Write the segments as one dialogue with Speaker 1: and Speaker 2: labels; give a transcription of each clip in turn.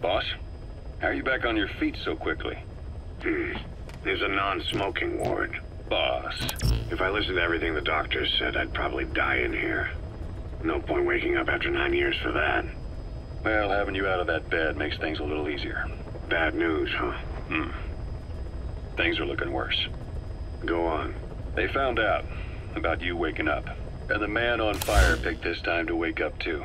Speaker 1: Boss, how are you back on your feet so quickly?
Speaker 2: There's a non-smoking ward.
Speaker 1: Boss.
Speaker 2: If I listened to everything the doctors said, I'd probably die in here. No point waking up after 9 years for that.
Speaker 1: Well, having you out of that bed makes things a little easier.
Speaker 2: Bad news, huh?
Speaker 1: Things are looking worse.
Speaker 2: Go on.
Speaker 1: They found out about you waking up. And the man on fire picked this time to wake up too.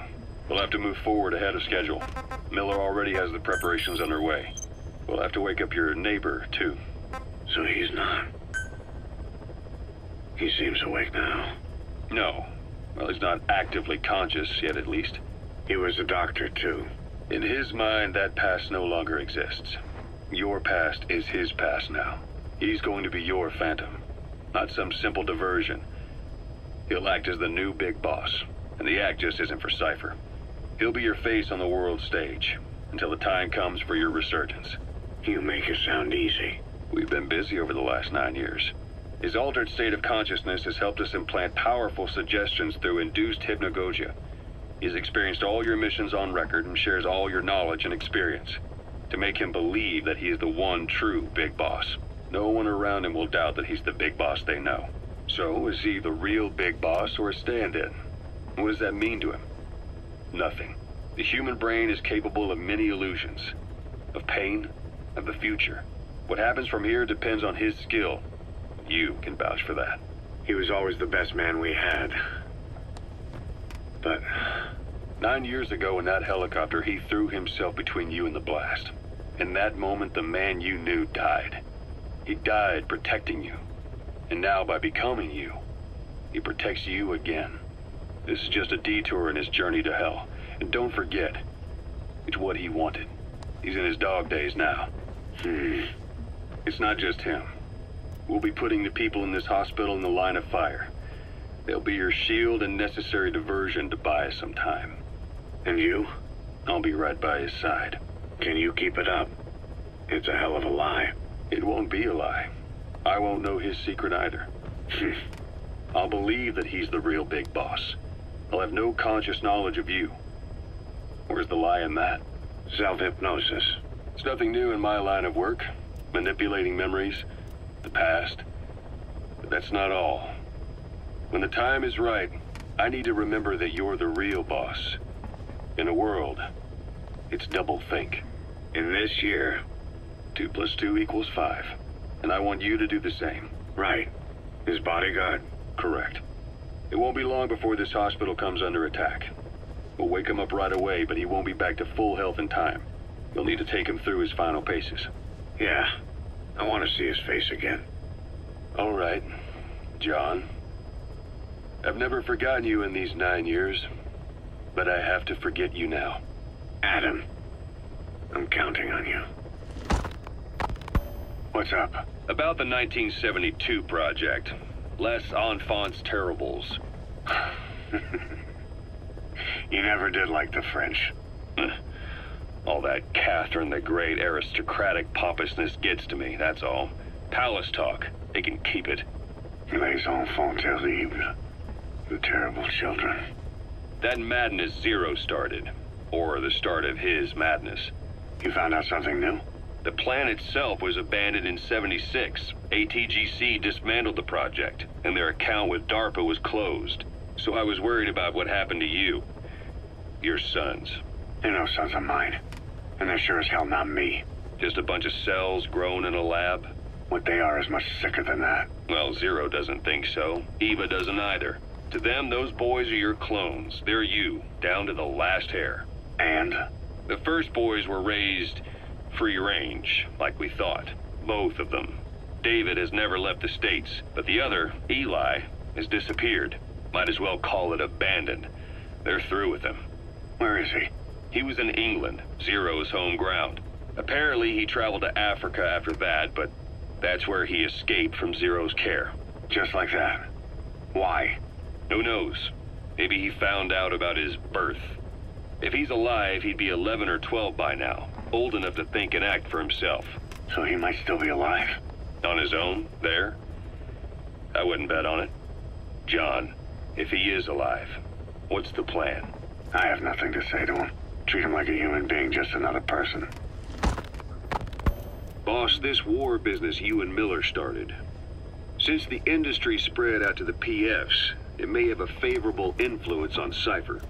Speaker 1: We'll have to move forward ahead of schedule. Miller already has the preparations underway. We'll have to wake up your neighbor too.
Speaker 2: So he's not. He seems awake now.
Speaker 1: No. Well, he's not actively conscious yet, at least.
Speaker 2: He was a doctor too.
Speaker 1: In his mind, that past no longer exists. Your past is his past now. He's going to be your phantom, not some simple diversion. He'll act as the new big boss, and the act just isn't for Cypher. He'll be your face on the world stage, until the time comes for your resurgence.
Speaker 2: You make it sound easy.
Speaker 1: We've been busy over the last 9 years. His altered state of consciousness has helped us implant powerful suggestions through induced hypnagogia. He's experienced all your missions on record and shares all your knowledge and experience, to make him believe that he is the one true big boss. No one around him will doubt that he's the big boss they know. So, is he the real big boss or a stand-in? What does that mean to him? Nothing. The human brain is capable of many illusions. Of pain, of the future. What happens from here depends on his skill. You can vouch for that.
Speaker 2: He was always the best man we had. But
Speaker 1: 9 years ago in that helicopter, he threw himself between you and the blast. In that moment, the man you knew died. He died protecting you. And now, by becoming you, he protects you again. This is just a detour in his journey to hell. And don't forget, it's what he wanted. He's in his dog days now. It's not just him. We'll be putting the people in this hospital in the line of fire. They'll be your shield and necessary diversion to buy us some time.
Speaker 2: And you?
Speaker 1: I'll be right by his side.
Speaker 2: Can you keep it up? It's a hell of a lie.
Speaker 1: It won't be a lie. I won't know his secret either. I'll believe that he's the real big boss. I'll have no conscious knowledge of you. Where's the lie in that?
Speaker 2: Self-hypnosis.
Speaker 1: It's nothing new in my line of work. Manipulating memories, the past. But that's not all. When the time is right, I need to remember that you're the real boss. In a world, it's double think.
Speaker 2: In this year,
Speaker 1: 2 + 2 = 5. And I want you to do the same.
Speaker 2: Right. His bodyguard?
Speaker 1: Correct. It won't be long before this hospital comes under attack. We'll wake him up right away, but he won't be back to full health in time. You'll need to take him through his final paces.
Speaker 2: Yeah. I want to see his face again.
Speaker 1: All right, John. I've never forgotten you in these 9 years, but I have to forget you now.
Speaker 2: Adam, I'm counting on you. What's up?
Speaker 1: About the 1972 project. Les Enfants Terribles.
Speaker 2: You never did like the French.
Speaker 1: All that Catherine the Great aristocratic pompousness gets to me, that's all. Palace talk. They can keep it.
Speaker 2: Les enfants terribles. The terrible children.
Speaker 1: That madness Zero started. Or the start of his madness.
Speaker 2: You found out something new?
Speaker 1: The plan itself was abandoned in '76. ATGC dismantled the project, and their account with DARPA was closed. So I was worried about what happened to you. Your sons.
Speaker 2: They're no sons of mine. And they're sure as hell not me.
Speaker 1: Just a bunch of cells grown in a lab?
Speaker 2: What they are is much sicker than that.
Speaker 1: Well, Zero doesn't think so. Eva doesn't either. To them, those boys are your clones. They're you, down to the last hair.
Speaker 2: And?
Speaker 1: The first boys were raised free range, like we thought. Both of them. David has never left the States, but the other, Eli, has disappeared. Might as well call it abandoned. They're through with him.
Speaker 2: Where is he?
Speaker 1: He was in England, Zero's home ground. Apparently he traveled to Africa after that, but that's where he escaped from Zero's care.
Speaker 2: Just like that. Why?
Speaker 1: Who knows? Maybe he found out about his birth. If he's alive, he'd be 11 or 12 by now. Old enough to think and act for himself.
Speaker 2: So he might still be alive?
Speaker 1: On his own, there? I wouldn't bet on it. John, if he is alive, what's the plan?
Speaker 2: I have nothing to say to him. Treat him like a human being, just another person.
Speaker 1: Boss, this war business you and Miller started. Since the industry spread out to the PFs, it may have a favorable influence on Cypher.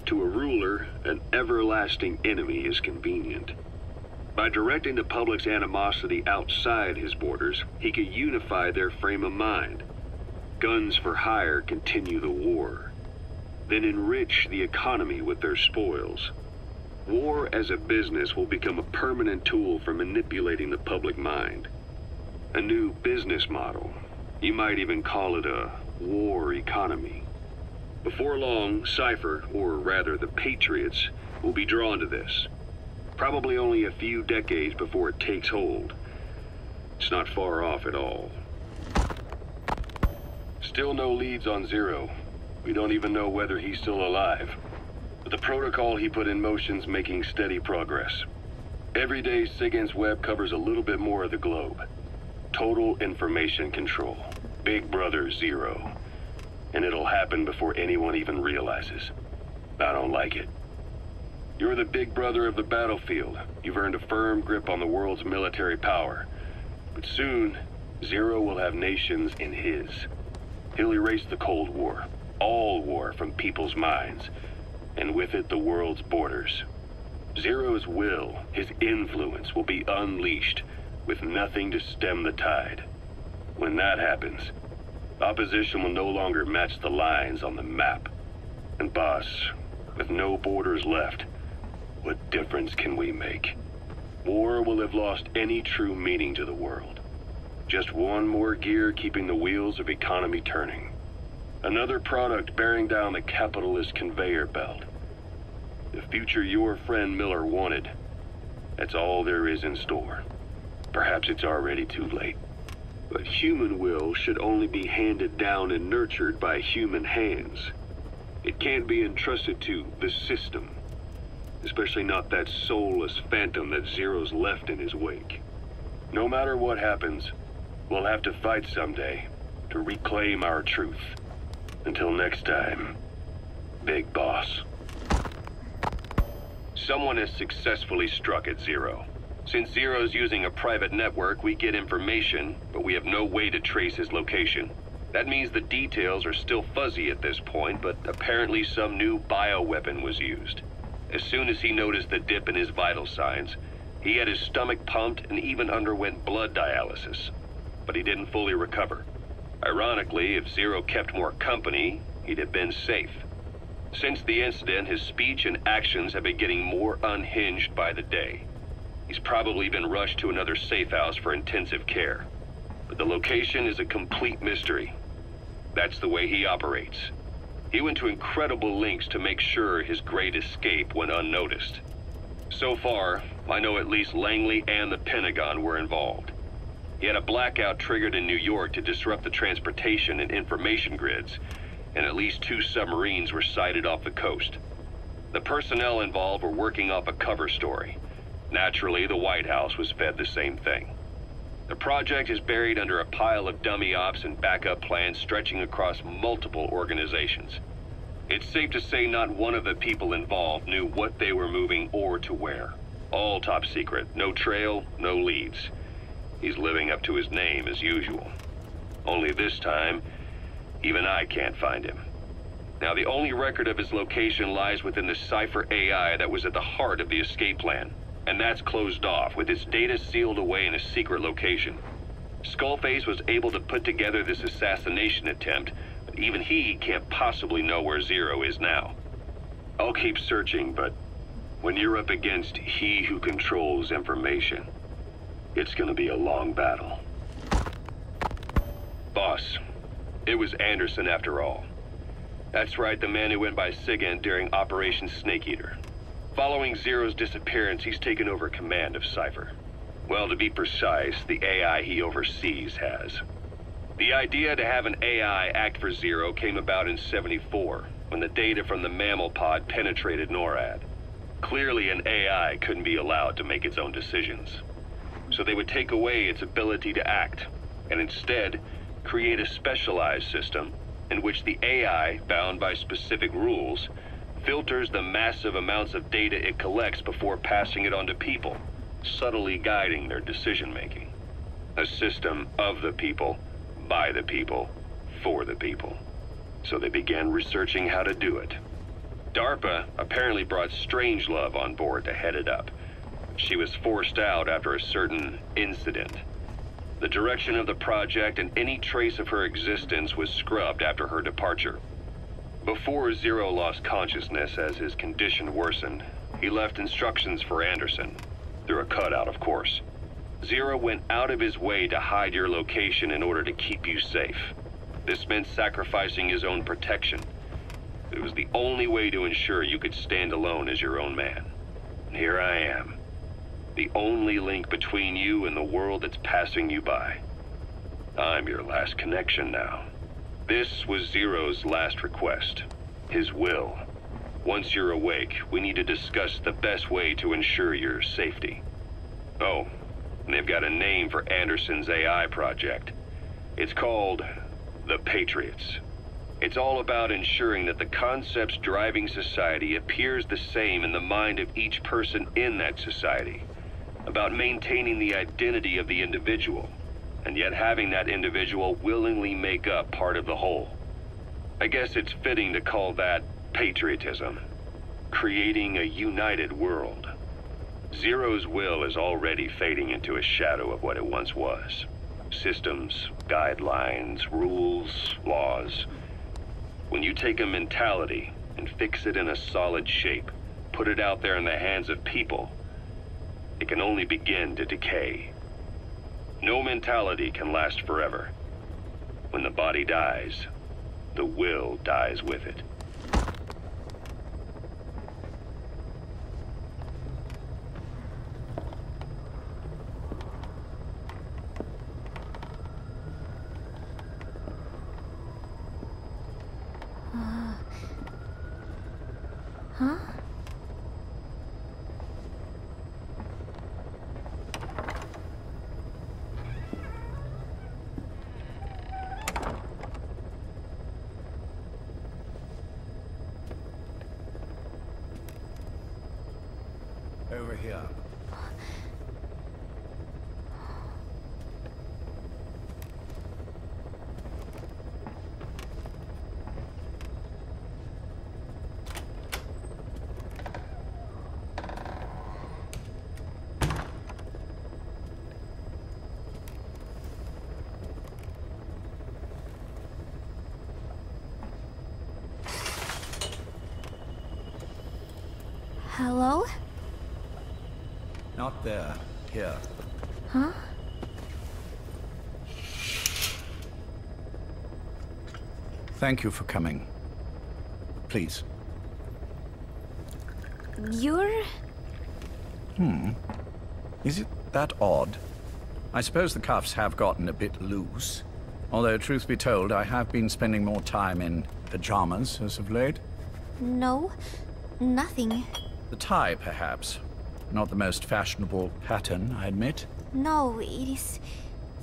Speaker 1: To a ruler, an everlasting enemy is convenient. By directing the public's animosity outside his borders, he could unify their frame of mind. Guns for hire continue the war. Then enrich the economy with their spoils. War as a business will become a permanent tool for manipulating the public mind. A new business model. You might even call it a war economy. Before long, Cypher, or rather the Patriots, will be drawn to this. Probably only a few decades before it takes hold. It's not far off at all. Still no leads on Zero. We don't even know whether he's still alive. But the protocol he put in motion's making steady progress. Every day, SIGINT's web covers a little bit more of the globe. Total information control. Big Brother Zero. And it'll happen before anyone even realizes. I don't like it. You're the big brother of the battlefield. You've earned a firm grip on the world's military power. But soon, Zero will have nations in his. He'll erase the Cold War, all war from people's minds, and with it the world's borders. Zero's will, his influence, will be unleashed, with nothing to stem the tide. When that happens, opposition will no longer match the lines on the map. And boss, with no borders left, what difference can we make? War will have lost any true meaning to the world. Just one more gear keeping the wheels of economy turning. Another product bearing down the capitalist conveyor belt. The future your friend Miller wanted. That's all there is in store. Perhaps it's already too late. But human will should only be handed down and nurtured by human hands. It can't be entrusted to the system. Especially not that soulless phantom that Zero's left in his wake. No matter what happens, we'll have to fight someday to reclaim our truth. Until next time, Big Boss. Someone has successfully struck at Zero. Since Zero's using a private network, we get information, but we have no way to trace his location. That means the details are still fuzzy at this point, but apparently some new bioweapon was used. As soon as he noticed the dip in his vital signs, he had his stomach pumped and even underwent blood dialysis. But he didn't fully recover. Ironically, if Zero kept more company, he'd have been safe. Since the incident, his speech and actions have been getting more unhinged by the day. He's probably been rushed to another safe house for intensive care. But the location is a complete mystery. That's the way he operates. He went to incredible lengths to make sure his great escape went unnoticed. So far, I know at least Langley and the Pentagon were involved. He had a blackout triggered in New York to disrupt the transportation and information grids, and at least 2 submarines were sighted off the coast. The personnel involved were working off a cover story. Naturally, the White House was fed the same thing. The project is buried under a pile of dummy ops and backup plans stretching across multiple organizations. It's safe to say not one of the people involved knew what they were moving or to where. All top secret, no trail, no leads. He's living up to his name as usual. Only this time, even I can't find him. Now, the only record of his location lies within the Cypher AI that was at the heart of the escape plan. And that's closed off, with its data sealed away in a secret location. Skullface was able to put together this assassination attempt, but even he can't possibly know where Zero is now. I'll keep searching, but when you're up against he who controls information, it's gonna be a long battle. Boss, it was Anderson after all. That's right, the man who went by SIGINT during Operation Snake Eater. Following Zero's disappearance, he's taken over command of Cypher. Well, to be precise, the AI he oversees has. The idea to have an AI act for Zero came about in '74, when the data from the mammal pod penetrated NORAD. Clearly, an AI couldn't be allowed to make its own decisions. So they would take away its ability to act, and instead create a specialized system in which the AI, bound by specific rules, filters the massive amounts of data it collects before passing it on to people, subtly guiding their decision-making. A system of the people, by the people, for the people. So they began researching how to do it. DARPA apparently brought Strangelove on board to head it up. She was forced out after a certain incident. The direction of the project and any trace of her existence was scrubbed after her departure. Before Zero lost consciousness as his condition worsened, he left instructions for Anderson, through a cutout, of course. Zero went out of his way to hide your location in order to keep you safe. This meant sacrificing his own protection. It was the only way to ensure you could stand alone as your own man. And here I am, the only link between you and the world that's passing you by. I'm your last connection now. This was Zero's last request, his will. Once you're awake, we need to discuss the best way to ensure your safety. Oh, and they've got a name for Anderson's AI project. It's called the Patriots. It's all about ensuring that the concepts driving society appears the same in the mind of each person in that society. About maintaining the identity of the individual, and yet having that individual willingly make up part of the whole. I guess it's fitting to call that patriotism. Creating a united world. Zero's will is already fading into a shadow of what it once was. Systems, guidelines, rules, laws. When you take a mentality and fix it in a solid shape, put it out there in the hands of people, it can only begin to decay. No mentality can last forever. When the body dies, the will dies with it.
Speaker 3: Huh?
Speaker 4: Over here.
Speaker 3: Hello?
Speaker 4: Not there. Here.
Speaker 3: Huh?
Speaker 4: Thank you for coming. Please.
Speaker 3: You're...
Speaker 4: Is it that odd? I suppose the cuffs have gotten a bit loose. Although, truth be told, I have been spending more time in pajamas as of late.
Speaker 3: No, nothing.
Speaker 4: The tie, perhaps. Not the most fashionable pattern, I admit.
Speaker 3: No, it is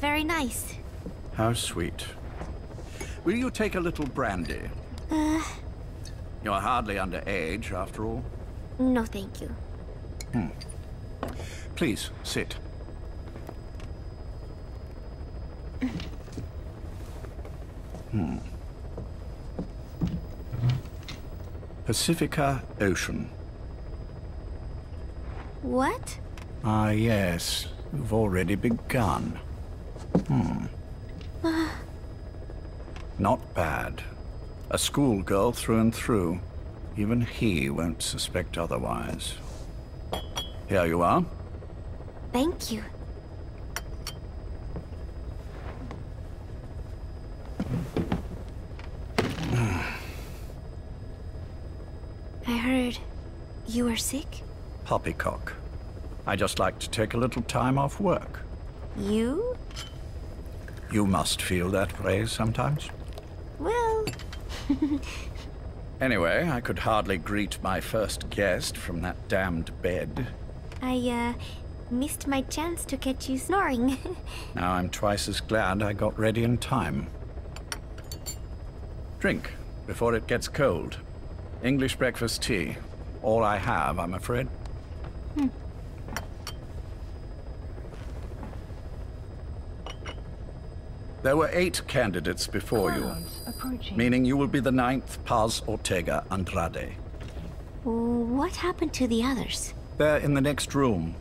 Speaker 3: very nice.
Speaker 4: How sweet. Will you take a little brandy? You're hardly underage, after all.
Speaker 3: No, thank you.
Speaker 4: Please, sit. Pacifica Ocean.
Speaker 3: What?
Speaker 4: Ah, yes. You've already begun. Not bad. A schoolgirl through and through. Even he won't suspect otherwise. Here you are.
Speaker 3: Thank you. I heard you were sick?
Speaker 4: Poppycock. I just like to take a little time off work.
Speaker 3: You?
Speaker 4: You must feel that way sometimes.
Speaker 3: Well...
Speaker 4: Anyway, I could hardly greet my first guest from that damned bed.
Speaker 3: I, missed my chance to catch you snoring.
Speaker 4: Now I'm twice as glad I got ready in time. Drink, before it gets cold. English breakfast tea. All I have, I'm afraid. There were 8 candidates before you, meaning you will be the 9th Paz Ortega Andrade.
Speaker 3: What happened to the others?
Speaker 4: They're in the next room.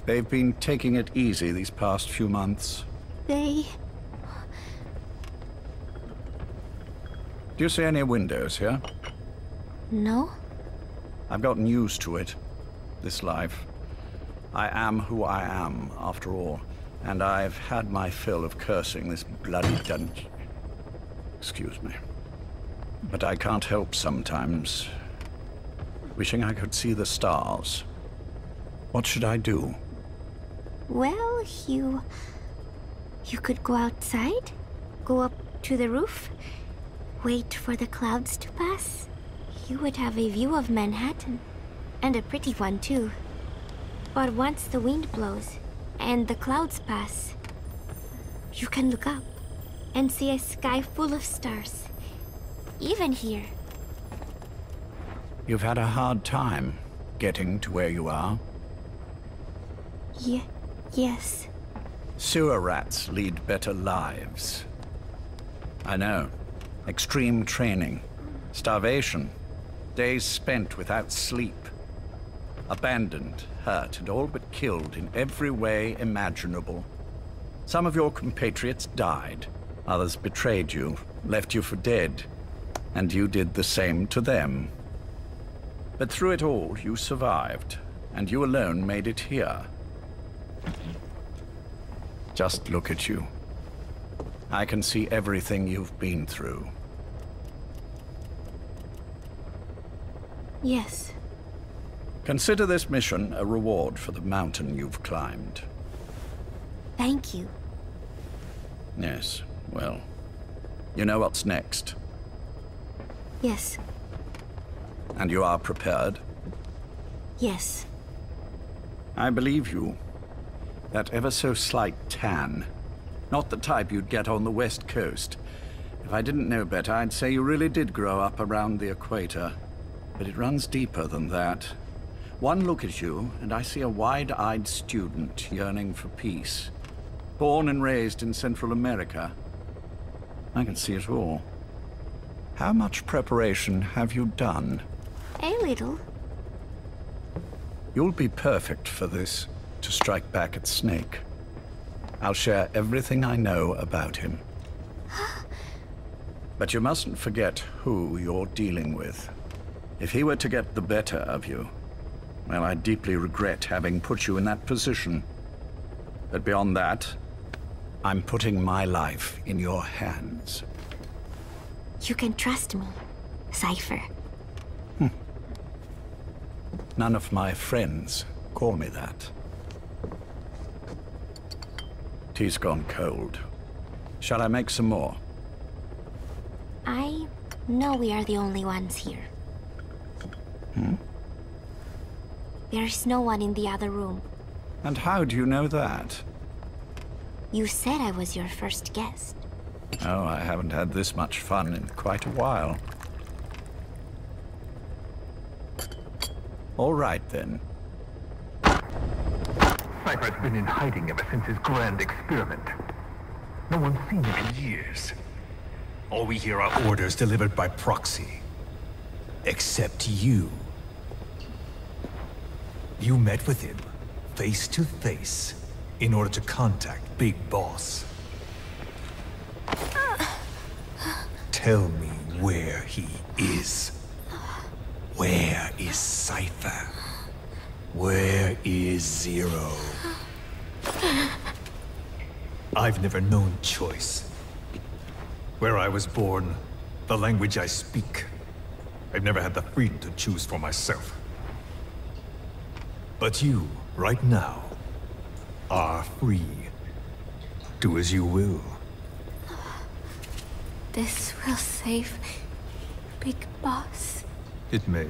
Speaker 4: They've been taking it easy these past few months.
Speaker 3: They...
Speaker 4: Do you see any windows here?
Speaker 3: No?
Speaker 4: I've gotten used to it. This life. I am who I am, after all. And I've had my fill of cursing this bloody dungeon. Excuse me. But I can't help sometimes wishing I could see the stars. What should I do?
Speaker 3: Well, you could go outside, go up to the roof, wait for the clouds to pass. You would have a view of Manhattan, and a pretty one too. But once the wind blows, and the clouds pass, you can look up and see a sky full of stars, even here.
Speaker 4: You've had a hard time getting to where you are.
Speaker 3: Yes.
Speaker 4: Sewer rats lead better lives. I know. Extreme training, starvation, days spent without sleep. Abandoned, hurt, and all but killed in every way imaginable. Some of your compatriots died. Others betrayed you, left you for dead. And you did the same to them. But through it all, you survived. And you alone made it here. Just look at you. I can see everything you've been through.
Speaker 3: Yes.
Speaker 4: Consider this mission a reward for the mountain you've climbed.
Speaker 3: Thank you.
Speaker 4: Yes, well, you know what's next.
Speaker 3: Yes.
Speaker 4: And you are prepared?
Speaker 3: Yes.
Speaker 4: I believe you. That ever so slight tan. Not the type you'd get on the West Coast. If I didn't know better, I'd say you really did grow up around the equator. But it runs deeper than that. One look at you, and I see a wide-eyed student yearning for peace. Born and raised in Central America. I can see it all. How much preparation have you done?
Speaker 3: A little.
Speaker 4: You'll be perfect for this, to strike back at Snake. I'll share everything I know about him. But you mustn't forget who you're dealing with. If he were to get the better of you, well, I deeply regret having put you in that position. But beyond that, I'm putting my life in your hands.
Speaker 3: You can trust me, Cypher.
Speaker 4: None of my friends call me that. Tea's gone cold. Shall I make some more?
Speaker 3: I know we are the only ones here. There's no one in the other room.
Speaker 4: And how do you know that?
Speaker 3: You said I was your first guest.
Speaker 4: Oh, I haven't had this much fun in quite a while. All right, then.
Speaker 5: Cypher's been in hiding ever since his grand experiment. No one's seen him in
Speaker 6: years. All we hear are orders delivered by proxy. Except you. You met with him, face to face, in order to contact Big Boss. Tell me where he is. Where is Cypher? Where is Zero? I've never known choice. Where I was born, the language I speak, I've never had the freedom to choose for myself. But you, right now, are free. Do as you will.
Speaker 3: This will save Big Boss.
Speaker 6: It may.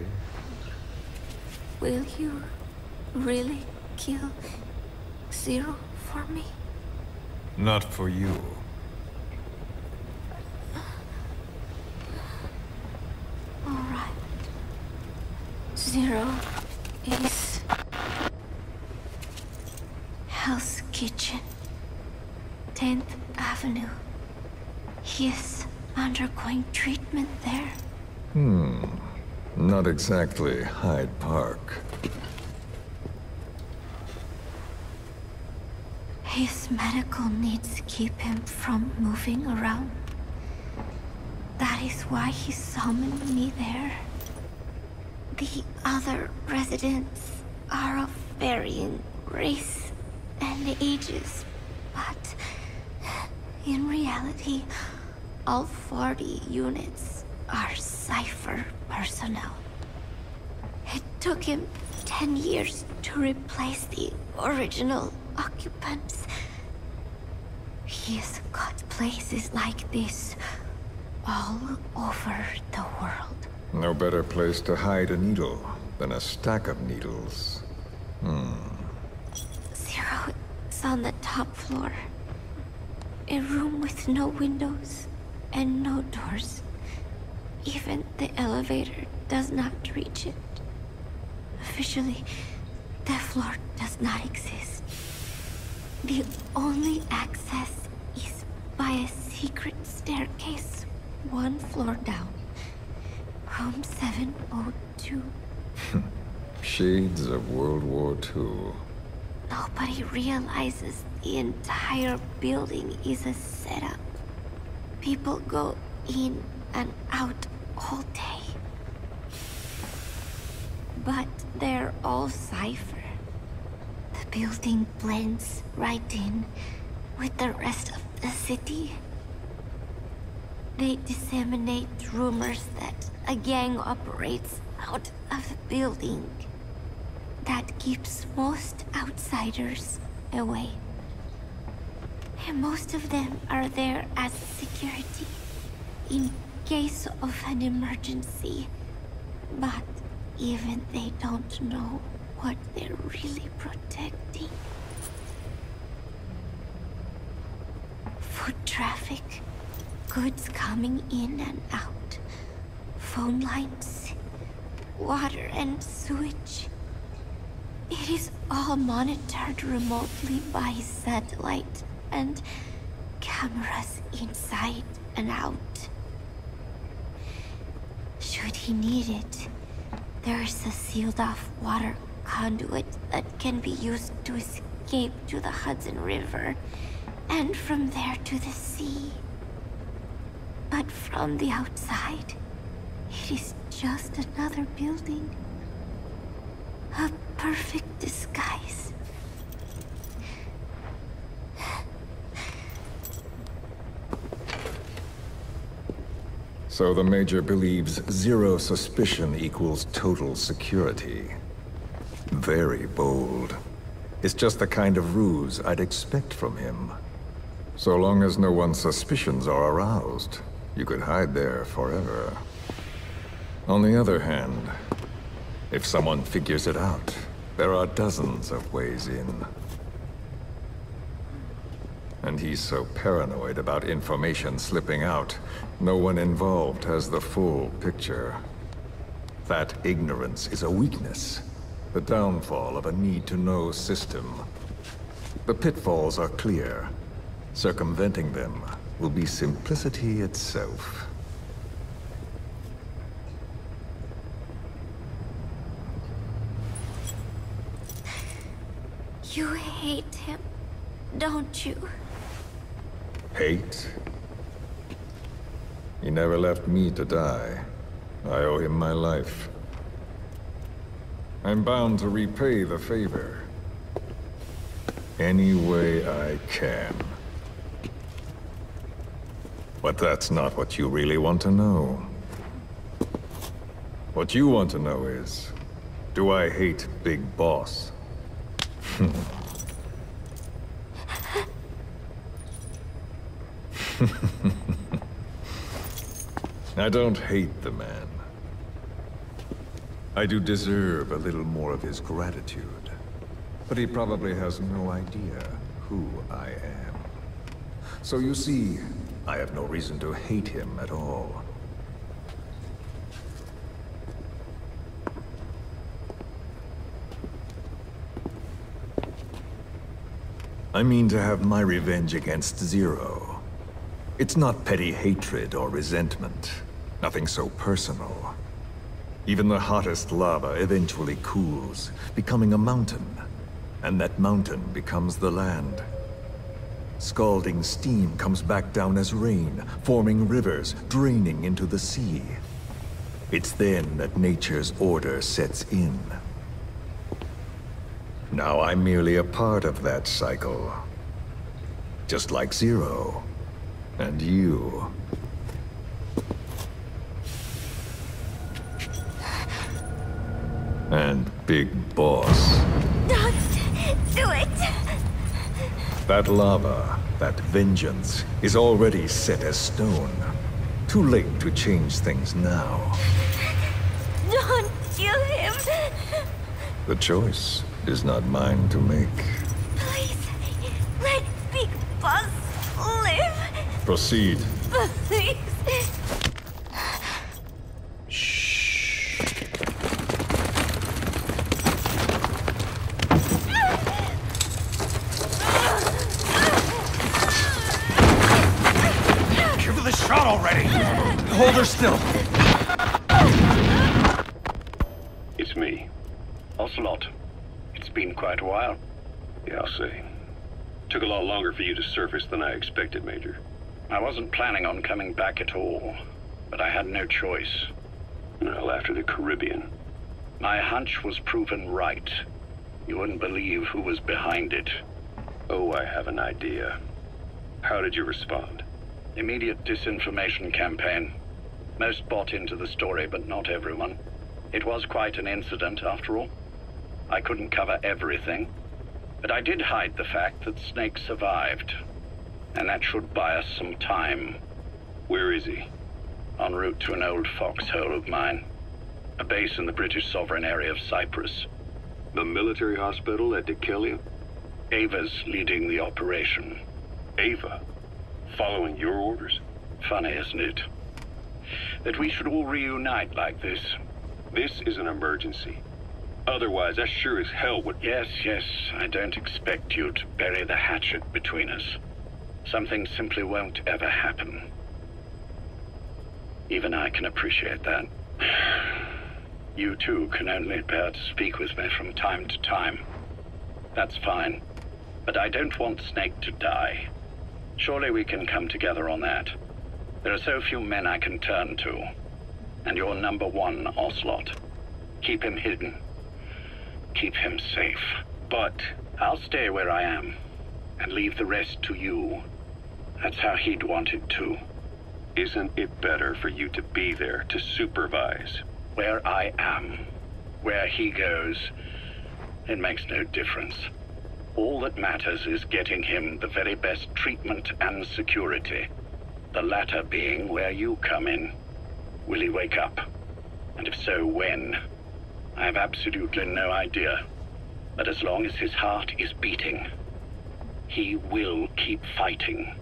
Speaker 3: Will you really kill Zero for me?
Speaker 6: Not for you.
Speaker 3: All right. Zero is Hell's Kitchen, 10th Avenue. He is undergoing treatment there.
Speaker 7: Not exactly Hyde Park.
Speaker 3: His medical needs keep him from moving around. That is why he summoned me there. The other residents are of varying race and ages, but in reality, all 40 units are Cypher personnel. It took him 10 years to replace the original occupants. He's got places like this all over the world.
Speaker 7: No better place to hide a needle than a stack of needles.
Speaker 3: Zero is on the top floor. A room with no windows and no doors. Even the elevator does not reach it. Officially, the floor does not exist. The only access is by a secret staircase, one floor down. Room 702.
Speaker 7: Shades of World War II.
Speaker 3: Nobody realizes the entire building is a setup. People go in and out all day. But they're all Cypher. The building blends right in with the rest of the city. They disseminate rumors that a gang operates out of the building. That keeps most outsiders away. And most of them are there as security, in case of an emergency. But even they don't know what they're really protecting. Foot traffic, goods coming in and out, phone lines, water and sewage. It is all monitored remotely by satellite and cameras inside and out. Should he need it, there's a sealed-off water conduit that can be used to escape to the Hudson River, and from there to the sea. But from the outside, it is just another building. A perfect disguise.
Speaker 7: So the Major believes zero suspicion equals total security. Very bold. It's just the kind of ruse I'd expect from him. So long as no one's suspicions are aroused, you could hide there forever. On the other hand, if someone figures it out, there are dozens of ways in. And he's so paranoid about information slipping out, no one involved has the full picture. That ignorance is a weakness, the downfall of a need-to-know system. The pitfalls are clear. Circumventing them will be simplicity itself.
Speaker 3: You hate him, don't you?
Speaker 7: Hate? He never left me to die. I owe him my life. I'm bound to repay the favor. Any way I can. But that's not what you really want to know. What you want to know is, do I hate Big Boss? I don't hate the man. I do deserve a little more of his gratitude. But he probably has no idea who I am. So you see, I have no reason to hate him at all. I mean to have my revenge against Zero. It's not petty hatred or resentment. Nothing so personal. Even the hottest lava eventually cools, becoming a mountain. And that mountain becomes the land. Scalding steam comes back down as rain, forming rivers, draining into the sea. It's then that nature's order sets in. Now I'm merely a part of that cycle. Just like Zero. And you. And Big Boss.
Speaker 3: Don't do it!
Speaker 7: That lava, that vengeance, is already set as stone. Too late to change things now.
Speaker 3: Don't kill him!
Speaker 7: The choice is not mine to make.
Speaker 3: Please, let Big Boss live!
Speaker 7: Proceed.
Speaker 3: Please!
Speaker 4: Give her the shot already! Hold her still!
Speaker 1: It's me.
Speaker 8: Ocelot. It's been quite a while.
Speaker 1: Yeah, I'll say. Took a lot longer for you to surface than I expected, Major.
Speaker 8: I wasn't planning on coming back at all, but I had no choice.
Speaker 1: Well, after the Caribbean.
Speaker 8: My hunch was proven right. You wouldn't believe who was behind it.
Speaker 1: Oh, I have an idea. How did you respond?
Speaker 8: Immediate disinformation campaign. Most bought into the story, but not everyone. It was quite an incident, after all. I couldn't cover everything, but I did hide the fact that Snake survived. And that should buy us some time.
Speaker 1: Where is he?
Speaker 8: En route to an old foxhole of mine. A base in the British sovereign area of Cyprus.
Speaker 1: The military hospital at Dekelia?
Speaker 8: Ava's leading the operation.
Speaker 1: Ava? Following your orders?
Speaker 8: Funny, isn't it? That we should all reunite like this.
Speaker 1: This is an emergency. Otherwise, I sure as hell would...
Speaker 8: Yes, I don't expect you to bury the hatchet between us. Something simply won't ever happen. Even I can appreciate that. You too can only bear to speak with me from time to time. That's fine. But I don't want Snake to die. Surely we can come together on that. There are so few men I can turn to. And you're number one, Ocelot. Keep him hidden. Keep him safe. But I'll stay where I am. And leave the rest to you. That's how he'd want it too.
Speaker 1: Isn't it better for you to be there to supervise?
Speaker 8: Where I am, where he goes, it makes no difference. All that matters is getting him the very best treatment and security. The latter being where you come in. Will he wake up? And if so, when? I have absolutely no idea. But as long as his heart is beating, he will keep fighting.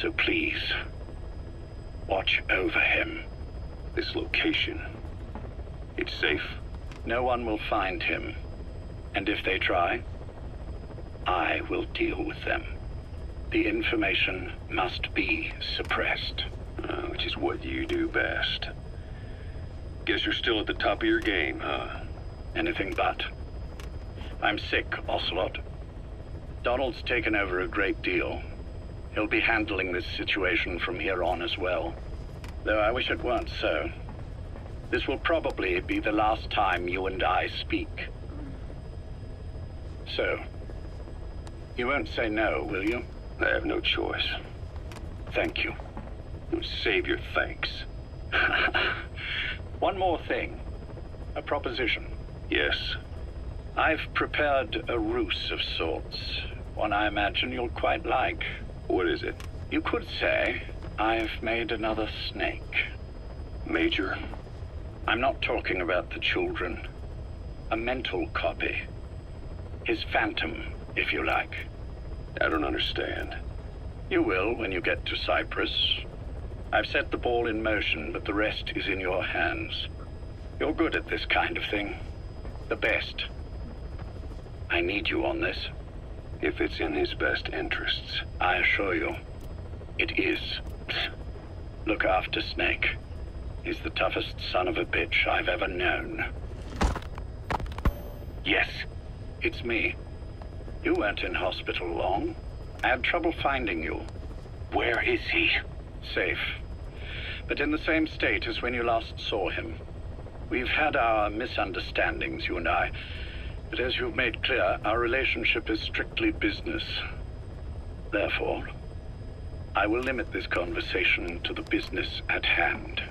Speaker 8: So please, watch over him.
Speaker 1: This location, it's safe?
Speaker 8: No one will find him. And if they try, I will deal with them. The information must be suppressed.
Speaker 1: Which is what you do best. Guess you're still at the top of your game, huh?
Speaker 8: Anything but. I'm sick, Ocelot. Donald's taken over a great deal. He'll be handling this situation from here on as well. Though I wish it weren't so. This will probably be the last time you and I speak. So, you won't say no, will you?
Speaker 1: I have no choice.
Speaker 8: Thank you.
Speaker 1: Save your thanks.
Speaker 8: One more thing. A proposition.
Speaker 1: Yes?
Speaker 8: I've prepared a ruse of sorts. One I imagine you'll quite like.
Speaker 1: What is it?
Speaker 8: You could say I've made another Snake.
Speaker 1: Major?
Speaker 8: I'm not talking about the children. A mental copy. His phantom, if you like.
Speaker 1: I don't understand.
Speaker 8: You will when you get to Cyprus. I've set the ball in motion, but the rest is in your hands. You're good at this kind of thing. The best. I need you on this.
Speaker 1: if it's in his best interests.
Speaker 8: I assure you, it is. Look after Snake. He's the toughest son of a bitch I've ever known. Yes, it's me. You weren't in hospital long. I had trouble finding you.
Speaker 2: Where is he?
Speaker 8: Safe. But in the same state as when you last saw him. We've had our misunderstandings, you and I. But as you've made clear, our relationship is strictly business. Therefore, I will limit this conversation to the business at hand.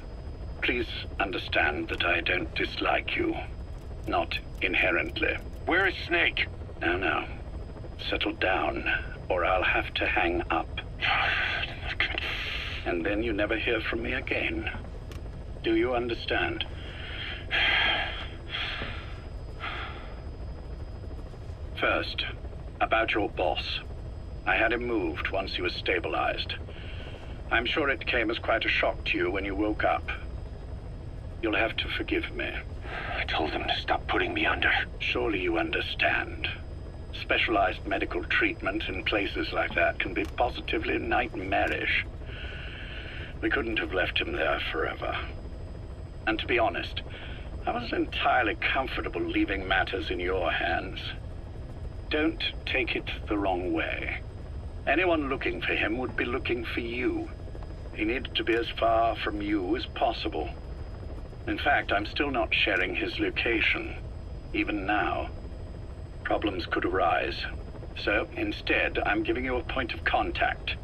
Speaker 8: Please understand that I don't dislike you. Not inherently.
Speaker 2: Where is Snake?
Speaker 8: Now. Settle down, or I'll have to hang up. And then you never hear from me again. Do you understand? First, about your boss. I had him moved once he was stabilized. I'm sure it came as quite a shock to you when you woke up. You'll have to forgive me.
Speaker 2: I told him to stop putting me under.
Speaker 8: Surely you understand. Specialized medical treatment in places like that can be positively nightmarish. We couldn't have left him there forever. And to be honest, I wasn't entirely comfortable leaving matters in your hands. Don't take it the wrong way. Anyone looking for him would be looking for you. He needed to be as far from you as possible. In fact, I'm still not sharing his location, even now. Problems could arise. So instead, I'm giving you a point of contact.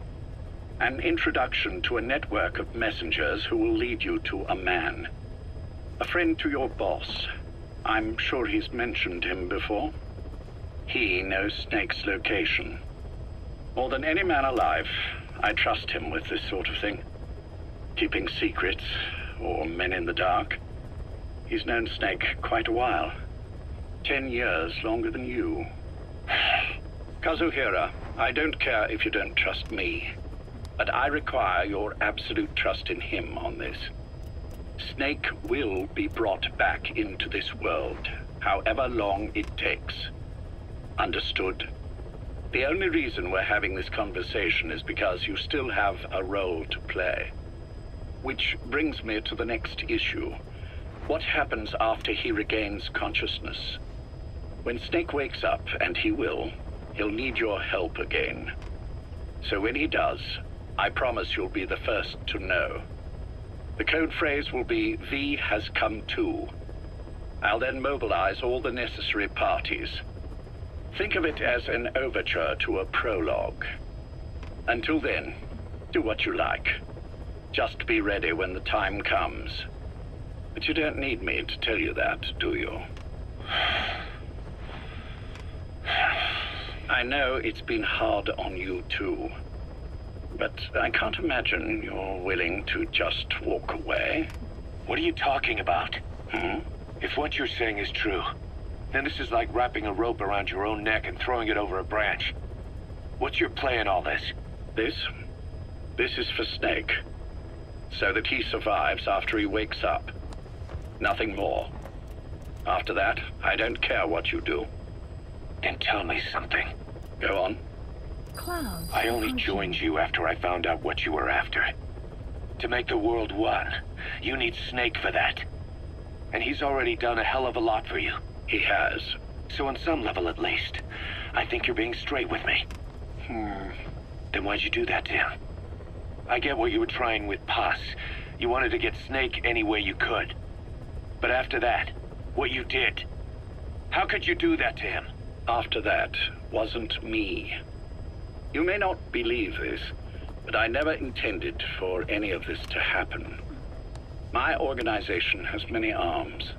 Speaker 8: An introduction to a network of messengers who will lead you to a man. A friend to your boss. I'm sure he's mentioned him before. He knows Snake's location. More than any man alive, I trust him with this sort of thing. Keeping secrets, or men in the dark. He's known Snake quite a while. 10 years longer than you. Kazuhira, I don't care if you don't trust me, but I require your absolute trust in him on this. Snake will be brought back into this world, however long it takes. Understood? The only reason we're having this conversation is because you still have a role to play. Which brings me to the next issue. What happens after he regains consciousness? When Snake wakes up, and he will, he'll need your help again. So when he does, I promise you'll be the first to know. The code phrase will be, V has come to. I'll then mobilize all the necessary parties. Think of it as an overture to a prologue. Until then, do what you like. Just be ready when the time comes. But you don't need me to tell you that, do you? I know it's been hard on you too. But I can't imagine you're willing to just walk away.
Speaker 2: What are you talking about? If what you're saying is true, then this is like wrapping a rope around your own neck and throwing it over a branch. What's your play in all this?
Speaker 8: This is for Snake. So that he survives after he wakes up. Nothing more. After that, I don't care what you do.
Speaker 2: Then tell me something.
Speaker 8: Go on.
Speaker 9: Clouds.
Speaker 2: I only joined you after I found out what you were after. To make the world one, you need Snake for that. And he's already done a hell of a lot for you.
Speaker 8: He has.
Speaker 2: So on some level at least, I think you're being straight with me. Then why'd you do that to him? I get what you were trying with Paz. You wanted to get Snake any way you could. But after that, what you did, how could you do that to him?
Speaker 8: After that wasn't me. You may not believe this, but I never intended for any of this to happen. My organization has many arms.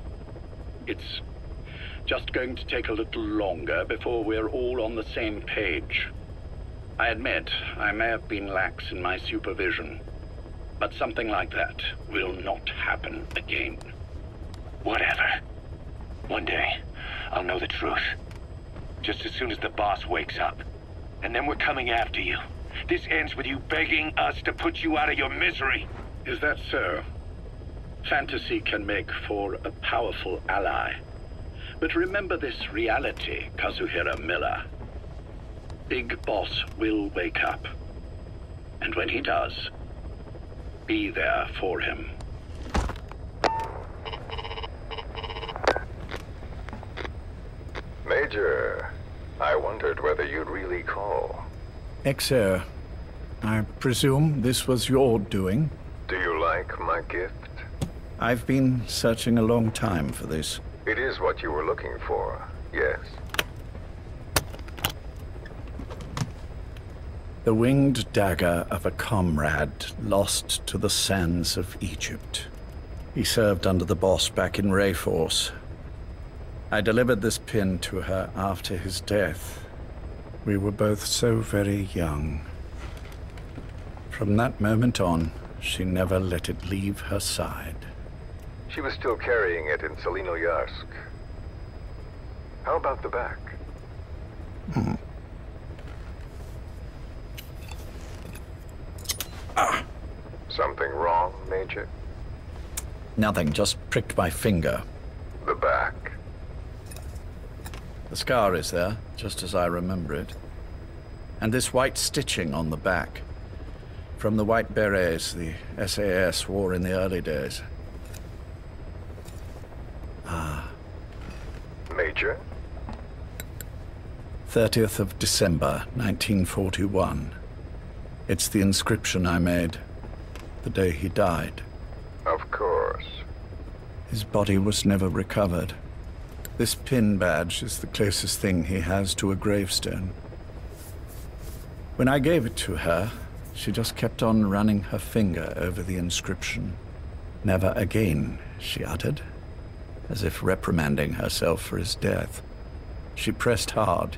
Speaker 8: It's just going to take a little longer before we're all on the same page. I admit I may have been lax in my supervision, but something like that will not happen again.
Speaker 2: Whatever. One day, I'll know the truth. Just as soon as the boss wakes up. And then we're coming after you. This ends with you begging us to put you out of your misery.
Speaker 8: Is that so? Fantasy can make for a powerful ally. But remember this reality, Kazuhira Miller. Big Boss will wake up. And when he does, be there for him.
Speaker 7: Major, I wondered whether you'd really call.
Speaker 4: Exer, I presume this was your doing?
Speaker 7: Do you like my gift?
Speaker 4: I've been searching a long time for this.
Speaker 7: It is what you were looking for, yes.
Speaker 4: The winged dagger of a comrade lost to the sands of Egypt. He served under the boss back in Rayforce. I delivered this pin to her after his death. We were both so very young. From that moment on, she never let it leave her side.
Speaker 7: She was still carrying it in Selinoyarsk. How about the back? Something wrong, Major?
Speaker 4: Nothing, just pricked my finger.
Speaker 7: The back.
Speaker 4: The scar is there, just as I remember it. And this white stitching on the back. From the white berets the SAS wore in the early days.
Speaker 7: Major?
Speaker 4: 30th of December, 1941. It's the inscription I made the day he died.
Speaker 7: Of course.
Speaker 4: His body was never recovered. This pin badge is the closest thing he has to a gravestone. When I gave it to her, she just kept on running her finger over the inscription. Never again, she uttered, as if reprimanding herself for his death. She pressed hard,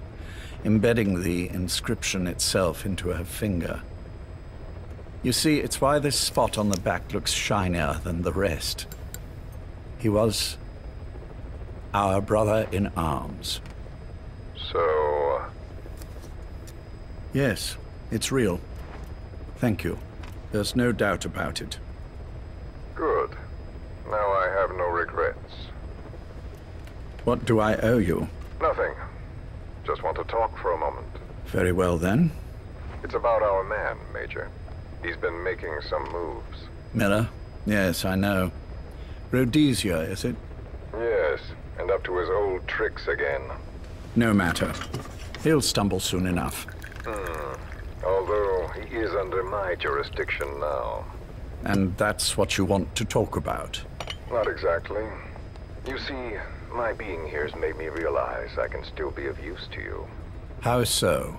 Speaker 4: embedding the inscription itself into her finger. You see, it's why this spot on the back looks shinier than the rest. He was our brother in arms.
Speaker 7: So...
Speaker 4: Yes, it's real. Thank you. There's no doubt about it.
Speaker 7: Good. Now I have no regrets.
Speaker 4: What do I owe you?
Speaker 7: Nothing. Just want to talk for a moment.
Speaker 4: Very well, then.
Speaker 7: It's about our man, Major. He's been making some moves.
Speaker 4: Miller? Yes, I know. Rhodesia, is it?
Speaker 7: Yes, and up to his old tricks again.
Speaker 4: No matter. He'll stumble soon enough.
Speaker 7: Although he is under my jurisdiction now.
Speaker 4: And that's what you want to talk about?
Speaker 7: Not exactly. You see, my being here has made me realize I can still be of use to you.
Speaker 4: How so?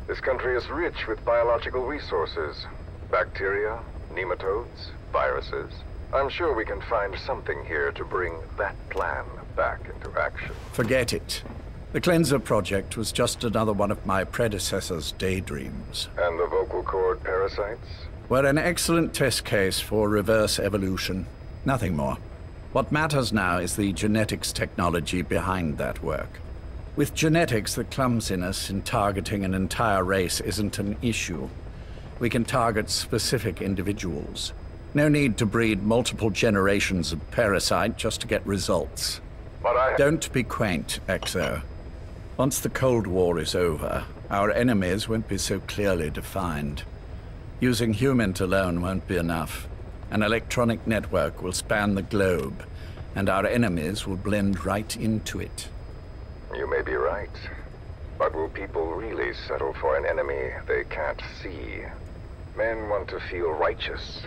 Speaker 7: This country is rich with biological resources. Bacteria, nematodes, viruses. I'm sure we can find something here to bring that plan back into action.
Speaker 4: Forget it. The Cleanser Project was just another one of my predecessor's daydreams.
Speaker 7: And the vocal cord parasites?
Speaker 4: Were an excellent test case for reverse evolution. Nothing more. What matters now is the genetics technology behind that work. With genetics, the clumsiness in targeting an entire race isn't an issue. We can target specific individuals. No need to breed multiple generations of parasite just to get results.
Speaker 7: But
Speaker 4: Don't be quaint, Exo. Once the Cold War is over, our enemies won't be so clearly defined. Using humans alone won't be enough. An electronic network will span the globe, and our enemies will blend right into it.
Speaker 7: You may be right. But will people really settle for an enemy they can't see? Men want to feel righteous,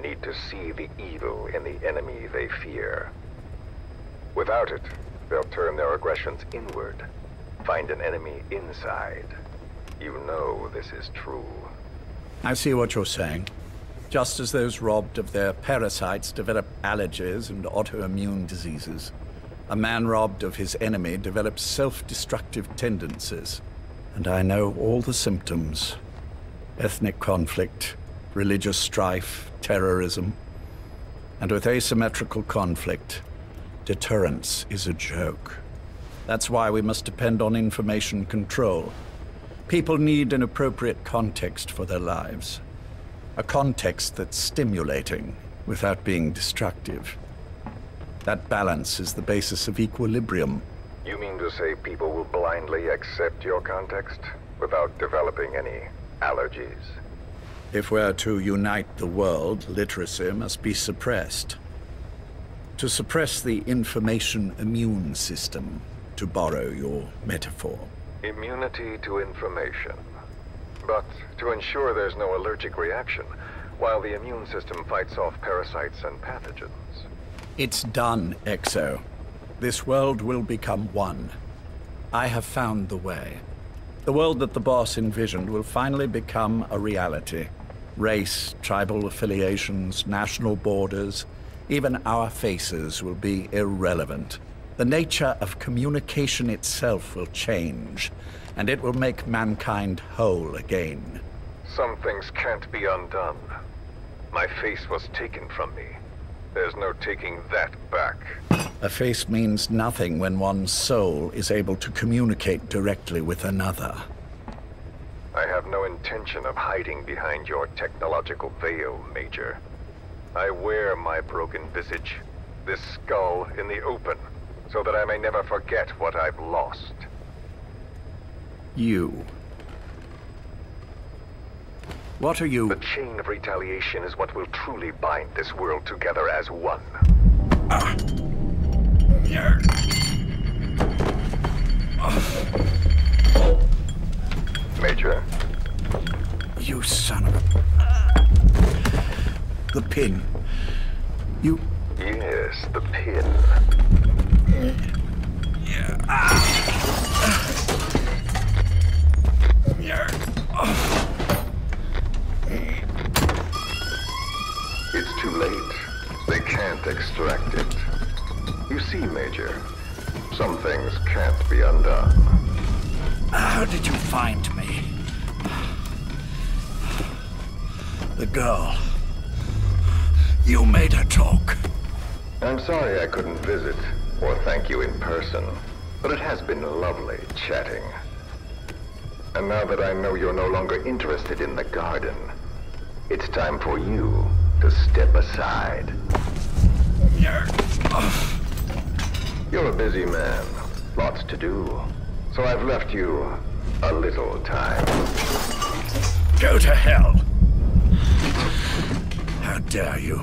Speaker 7: need to see the evil in the enemy they fear. Without it, they'll turn their aggressions inward, find an enemy inside. You know this is true.
Speaker 4: I see what you're saying. Just as those robbed of their parasites develop allergies and autoimmune diseases, a man robbed of his enemy develops self-destructive tendencies. And I know all the symptoms. Ethnic conflict, religious strife, terrorism. And with asymmetrical conflict, deterrence is a joke. That's why we must depend on information control. People need an appropriate context for their lives. A context that's stimulating without being destructive. That balance is the basis of equilibrium.
Speaker 7: You mean to say people will blindly accept your context without developing any allergies.
Speaker 4: If we're to unite the world, literacy must be suppressed. To suppress the information immune system, to borrow your metaphor.
Speaker 7: Immunity to information. But to ensure there's no allergic reaction, while the immune system fights off parasites and pathogens.
Speaker 4: It's done, Exo. This world will become one. I have found the way. The world that the boss envisioned will finally become a reality. Race, tribal affiliations, national borders, even our faces will be irrelevant. The nature of communication itself will change, and it will make mankind whole again.
Speaker 7: Some things can't be undone. My face was taken from me. There's no taking that back.
Speaker 4: A face means nothing when one's soul is able to communicate directly with another.
Speaker 7: I have no intention of hiding behind your technological veil, Major. I wear my broken visage, this skull, in the open, so that I may never forget what I've lost.
Speaker 4: You. What are you?
Speaker 7: The chain of retaliation is what will truly bind this world together as one. Major?
Speaker 4: You son of a... The pin. You...
Speaker 7: Yes, the pin. It's too late. They can't extract it. You see, Major, some things can't be undone.
Speaker 4: How did you find me? The girl. You made her talk.
Speaker 7: I'm sorry I couldn't visit or thank you in person, but it has been lovely chatting. And now that I know you're no longer interested in the garden, it's time for you to step aside. You're a busy man, lots to do, so I've left you a little time.
Speaker 4: Go to hell! How dare you?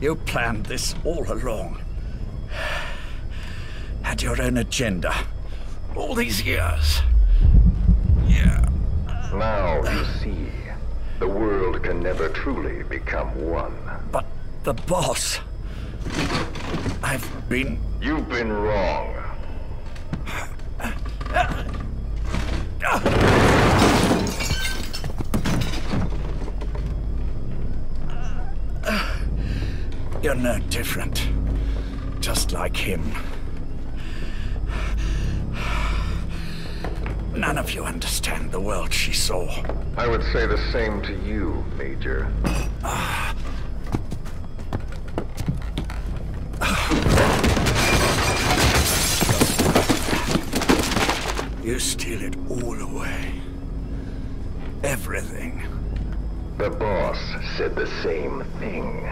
Speaker 4: You planned this all along. Had your own agenda. All these years. Yeah.
Speaker 7: Now you see, the world can never truly become one.
Speaker 4: But the boss... I've been...
Speaker 7: You've been wrong.
Speaker 4: You're no different. Just like him. None of you understand the world she saw.
Speaker 7: I would say the same to you, Major.
Speaker 4: You steal it all away. Everything.
Speaker 7: The boss said the same thing.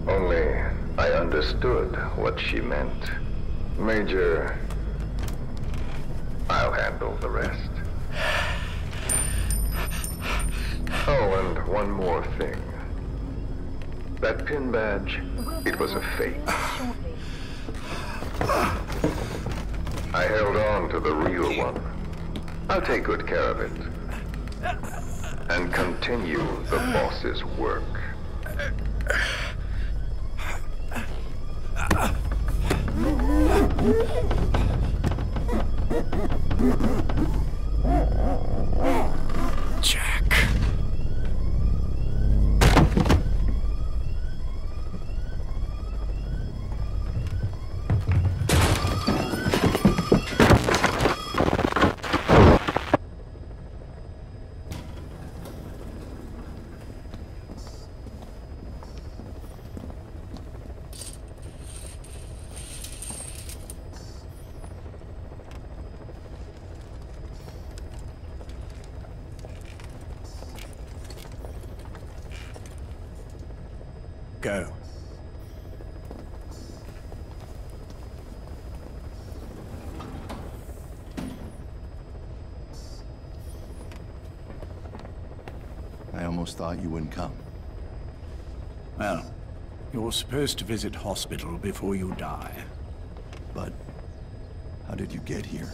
Speaker 7: Only I understood what she meant. Major, I'll handle the rest. Oh, and one more thing. That pin badge, it was a fake. I held on to the real one. I'll take good care of it. And continue the boss's work.
Speaker 4: Jack. Go.
Speaker 9: almost thought you wouldn't come.
Speaker 4: Well, you're supposed to visit hospital before you die.
Speaker 9: But how did you get here?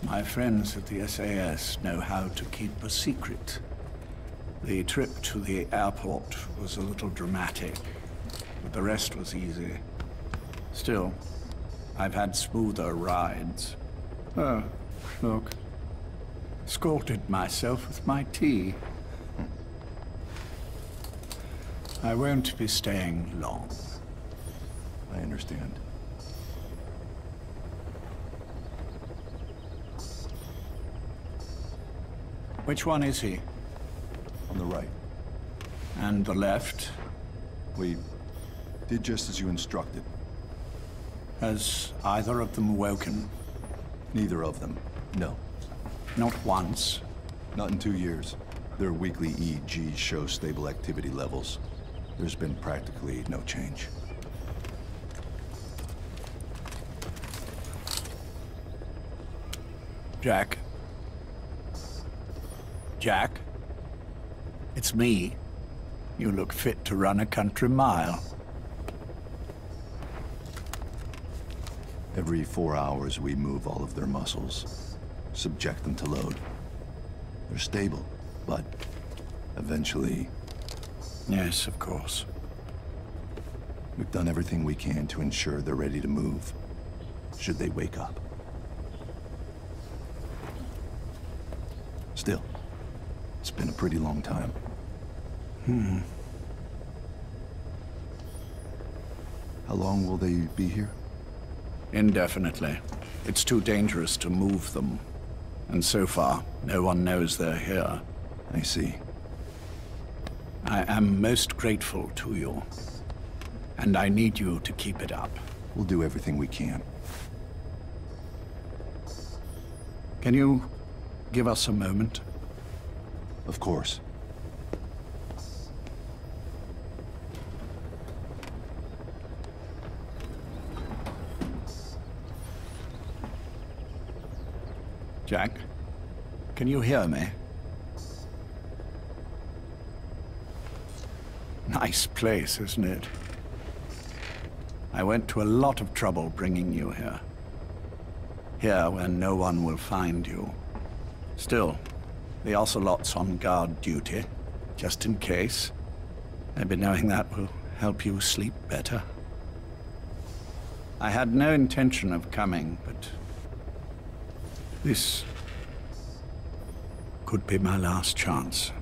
Speaker 4: My friends at the SAS know how to keep a secret. The trip to the airport was a little dramatic, but the rest was easy. Still, I've had smoother rides. Oh, look. Scalded myself with my tea. I won't be staying long.
Speaker 9: I understand.
Speaker 4: Which one is he?
Speaker 9: On the right.
Speaker 4: And the left?
Speaker 9: We did just as you instructed.
Speaker 4: Has either of them woken?
Speaker 9: Neither of them. No.
Speaker 4: Not once.
Speaker 9: Not in 2 years. Their weekly EEGs show stable activity levels. There's been practically no change.
Speaker 4: Jack? Jack? It's me. You look fit to run a country mile.
Speaker 9: Every 4 hours we move all of their muscles, subject them to load. They're stable, but eventually...
Speaker 4: Yes, of course.
Speaker 9: We've done everything we can to ensure they're ready to move, should they wake up. Still, it's been a pretty long time. How long will they be here?
Speaker 4: Indefinitely. It's too dangerous to move them. And so far, no one knows they're here.
Speaker 9: I see.
Speaker 4: I am most grateful to you. And I need you to keep it up.
Speaker 9: We'll do everything we can.
Speaker 4: Can you give us a moment?
Speaker 9: Of course.
Speaker 4: Jack, can you hear me? Nice place, isn't it? I went to a lot of trouble bringing you here. Here where no one will find you. Still, the Ocelot's on guard duty, just in case. Maybe knowing that will help you sleep better. I had no intention of coming, but this could be my last chance.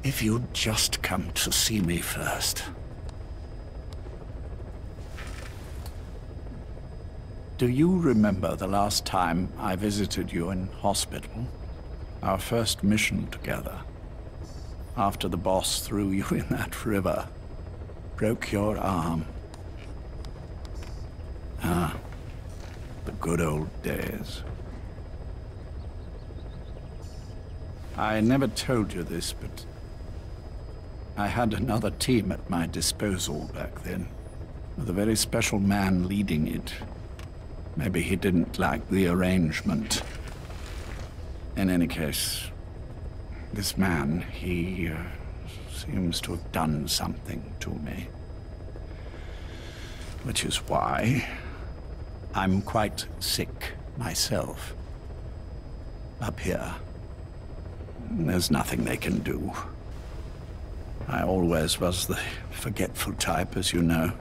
Speaker 4: If you'd just come to see me first. Do you remember the last time I visited you in hospital? Our first mission together. After the boss threw you in that river. Broke your arm. Ah, the good old days. I never told you this, but I had another team at my disposal back then, with a very special man leading it. Maybe he didn't like the arrangement. In any case, this man, he seems to have done something to me. Which is why I'm quite sick myself. Up here. There's nothing they can do. I always was the forgetful type, as you know.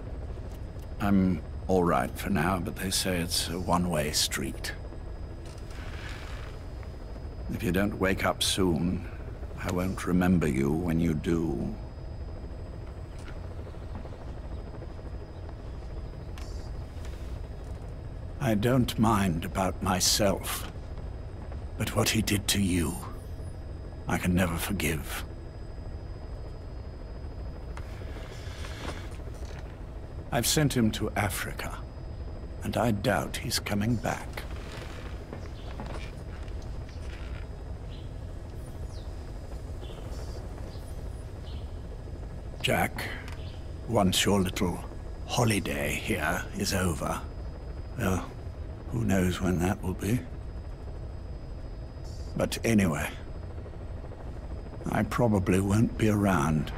Speaker 4: I'm all right for now, but they say it's a one-way street. If you don't wake up soon, I won't remember you when you do. I don't mind about myself, but what he did to you, I can never forgive. I've sent him to Africa, and I doubt he's coming back. Jack, once your little holiday here is over, well, who knows when that will be? But anyway, I probably won't be around.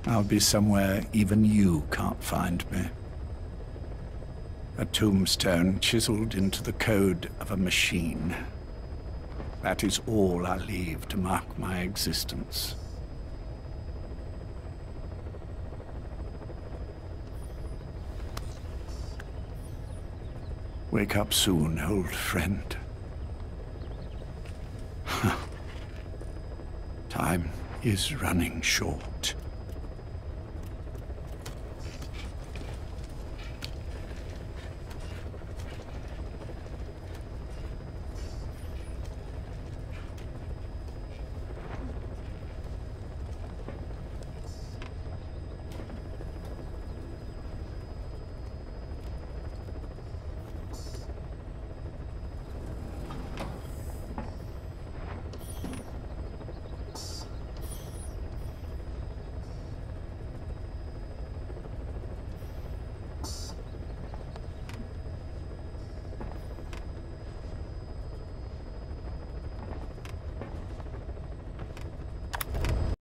Speaker 4: I'll be somewhere even you can't find me. A tombstone chiseled into the code of a machine. That is all I leave to mark my existence. Wake up soon, old friend. Time is running short.